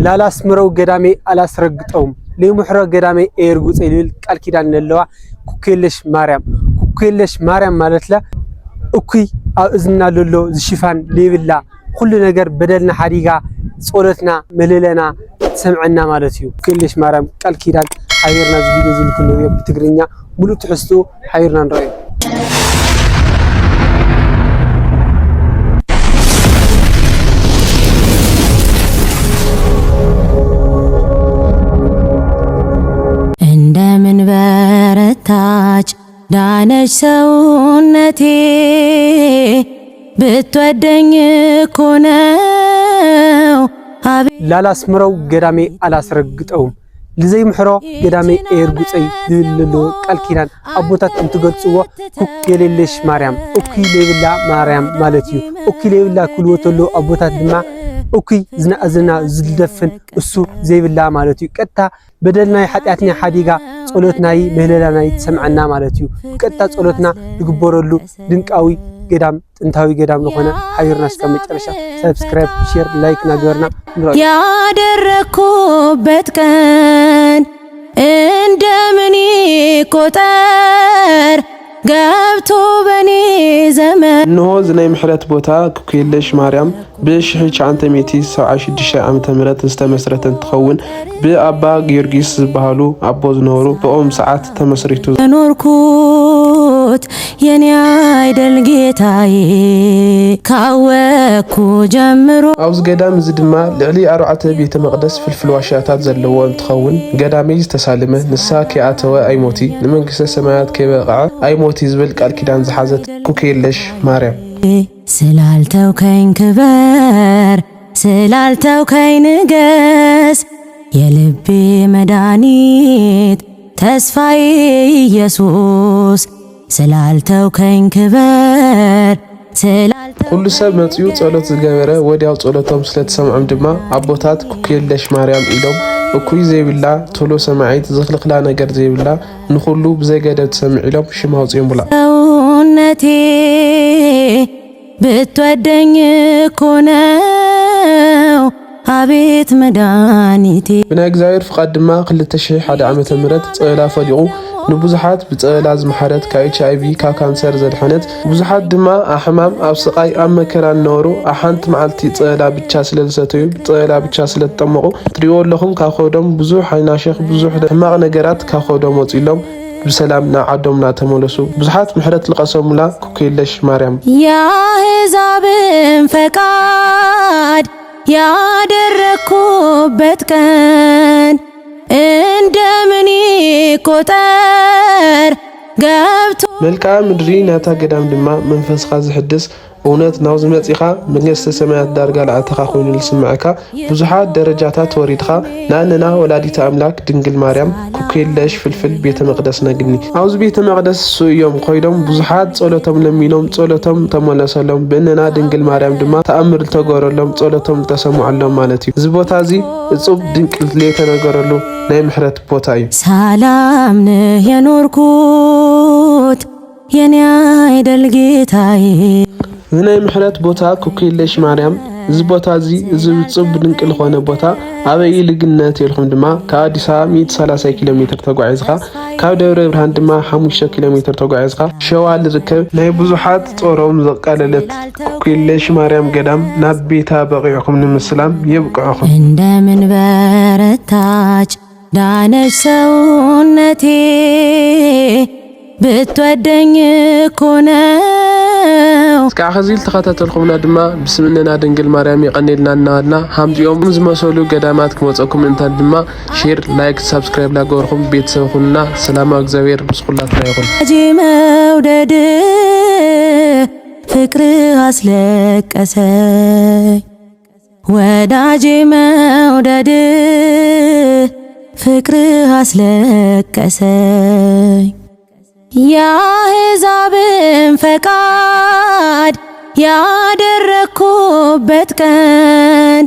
ላላስምረው ገዳሜ አላስረግጠውም ለሙሕሮ ገዳሜ ኤርጉጽ ይልል ቃል ኪዳን ነለዋ ኩኬለሽ ማርያም ማለት ላ እኩይ አዝና ለሎ ዝሽፋን ሌብላ ኩሉ ነገር በደልና ሐዲጋ ጾለትና መለለና ሰምዕና ማለት እዩ ኩኬለሽ ማርያም ቃል ኪዳን ሓይርና ዝቪዲዮ ዝልክሉ በትግርኛ ሙሉ ትሕስቶ ሓይርና ንራዩ እንደምን በረታች ዳነች ሰውነቴ ብትወደኝ እኮ ነው ላላስምረው ገዳሜ አላስረግጠውም لزي محرو قدامي إيرغوصي للو قال كيدان أبوتات انتغلصو ኩኬ ሌለሽ ማርያም ኡኪ ሌብላ ማርያም ማለትዩ ኡኪ ሌብላ ኩልወተሎ አቦታት ድማ ኡኪ ዝናአዝና ዝልደፍን እሱ ዘይብላ ማለትዩ ቀጣ በደልናይ ኃጢአትና ሐዲጋ ጸሎትናይ ምህለላናይ ተሰምዓና ማለትዩ ቀጣ ጸሎትና ይግበረሉ ድንቃዊ ገዳም ጥንታዊ ገዳም ለሆነ ሐይርና እስከ መጨረሻ ሰብስክራይብ ሼር ላይክ ናገርና ያደረኩበት ቀን እንደምን ይቆጠር ገብቶ በኔ ዘመን ነው ዝናይ ምሕረት ቦታ ኩኬለሽ ማርያም በ1976 ዓመተ ምህረት ዝተመስረተን ተኸውን በአባ ጊዮርጊስ ዝባሃሉ አቦ ዝነበሩ በኦም ሰዓት ተመስሪቱ ኖርኩት የኔ አይደል ጌታዬ ካወኩ ጀምሮ አውዝ ገዳም ዝድማ ለሊ 4 ቤተ መቅደስ ፍልፍል ዋሻታት ዘለዎ ተኸውን ገዳሜ ተሳልመ ንሳ ከአተወ አይሞቲ ለመንግስተ ሰማያት ከበቃ አይሞቲ ዝብል ቃል ኪዳን ዝሓዘት ኩኬለሽ ማርያም ስላልተውከኝ ክበር ስላልተውከኝ ንገስ የልቤ መድኃኒት ተስፋዬ ኢየሱስ ስላልተውከኝ ክበር ሁሉ ሰብ መጽዩ ጸሎት ዝገበረ ወዲያው ጸሎቶም ስለተሰምዑም ድማ አቦታት ኩኬለሽ ማርያም ኢሎም እኩይ ዘይብላ ቶሎ ሰማዒት ዝኽልኽላ ነገር ዘይብላ ንኹሉ ብዘይገደብ ተሰምዕ ኢሎም ሽማውጽዮም ብላ ሰውነቴ ብትወደኝ እኮ ነው አቤት መድኃኒቴ ብናይ እግዚአብሔር ፍቃድ ድማ 2001 ዓመተ ምህረት ጸላ ፈሊቁ ንብዙሓት ብጸላ ዝመሓረት ከኤችአይቪ ካንሰር ዘድሐነት ብዙሓት ድማ አሕማም ኣብ ስቃይ ኣብ መከራ ነወሩ ኣሓንቲ መዓልቲ ጸላ ብቻ ስለልሰተዩ ጸላ ብቻ ስለተጠመቁ ትሪኦ ኣለኹም ካኾዶም ብዙሕ ዓይናሸኽ ብዙሕ ሕማቕ ነገራት ካኾዶም ወፂሎም بسلام عدومنا تمولسو بزحات محرت لقسملا ኩኬለሽ ማርያም ያ ሕዛብን ፈቃድ ያደረኩበት ቀን እንደምን ይቆጠር ገብቶ መልክዓ ምድሪ ናታ ገዳም ድማ መንፈስኻ ዝሕድስ እውነት ናውዝ መጽኻ መንግስተ ሰማያት ዳርጋ ለአተኻ ኮይኑ ልስምዓካ ብዙሓት ደረጃታት ወሪድኻ ናንና ወላዲተ አምላክ ድንግል ማርያም ኩኬለሽ ፍልፍል ቤተ መቅደስ ነግኒ አውዝ ቤተ መቅደስ ሱዮም ኮይዶም ብዙሓት ጸሎቶም ለሚኖም ጸሎቶም ተመለሰሎም በእነና ድንግል ማርያም ድማ ተአምር ተገረሎም ጸሎቶም ተሰምዓሎም ማለት እዩ እዚ ቦታ እዚ እጹብ ድንቅል ለተነገረሉ ናይ ምሕረት ቦታ እዩ ሰላም ነህ የኖርኩት የኔ አይደል ጌታዬ ዝናይ ምሕረት ቦታ ኩኬለሽ ማርያም እዚ ቦታ እዚ ዝጽብ ድንቅ ለሆነ ቦታ አበይ ልግነት ይልኩም ድማ ከአዲስ አበባ 130 ኪሎ ሜትር ተጓዒዝኻ ካብ ደብረ ብርሃን ድማ 5 ኪሎ ሜትር ተጓዒዝኻ ሸዋል ዝርከብ ናይ ብዙሓት ጾሮም ዘቃለለት ኩኬለሽ ማርያም ገዳም ናብ ቤታ በቂዕኩም ንምስላም ይብቅዕኩም እንደምን በረታች ዳነች ሰውነቴ ብትወደኝ እኮ ነው እስከ አኸዚል ተኸታተልኩምና ድማ ብስምነና ድንግል ማርያም ይቀኒልና እናና ሃምዚኦም ዝመሰሉ ገዳማት ክመፀኩም እንታ ድማ ሼር ላይክ ሰብስክራይብ ላገርኩም ቤተሰብኩና ሰላም እግዚአብሔር ምስኩላትና ይሁን አጂ መውደድ ፍቅር አስለቀሰኝ ወዳጄ መውደድ ፍቅር አስለቀሰኝ ያ ሕዛብን ፈቃድ ያደረኩበት ቀን